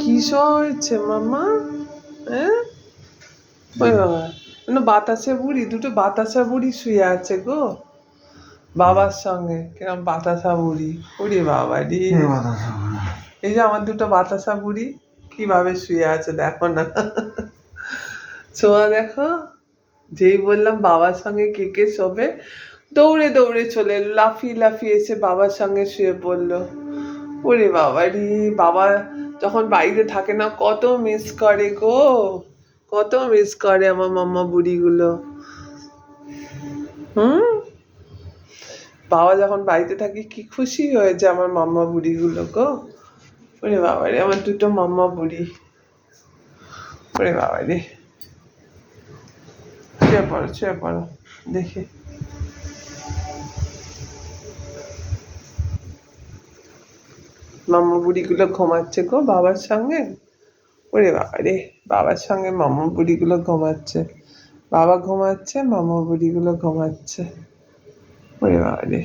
কি হয়েছে মামা? হ্যাঁ, ওই বাবা, বাতাসা বুড়ি, দুটো বাতাসা বুড়ি শুয়ে আছে গো বাবার সঙ্গে। কিরম বাতাসা বুড়ি, ওরে বাবা রে। এই যে আমার দুটো বাতাসা বুড়ি কিভাবে শুয়ে আছে দেখো না। ছোঁয়া দেখো, যেই বললাম বাবার সঙ্গে কে কে শোবে, দৌড়ে দৌড়ে চলে এলো, লাফিয়ে লাফিয়ে এসে বাবার সঙ্গে শুয়ে পড়লো। ওরে বাবা রে, বাবা যখন বাইরে থাকে না কত মিস করে গো, কত মিস করে আমার মাম্মা বুড়িগুলো। বাবা যখন বাড়িতে থাকে কি খুশি হয়েছে আমার মাম্মা বুড়িগুলো গো। ওরে বাবা রে, আমার দুটো মাম্মা বুড়ি। ওরে বাবা রে, শুয়ে পড়ো দেখি। মাম্মা বুড়িগুলো ঘুমাচ্ছে গো বাবার সঙ্গে। ওরে বাবা রে, বাবার সঙ্গে মাম্মা বুড়িগুলো ঘুমাচ্ছে, বাবা ঘুমাচ্ছে, মাম্মা বুড়িগুলো ঘুমাচ্ছে। ওরে বাবা রে।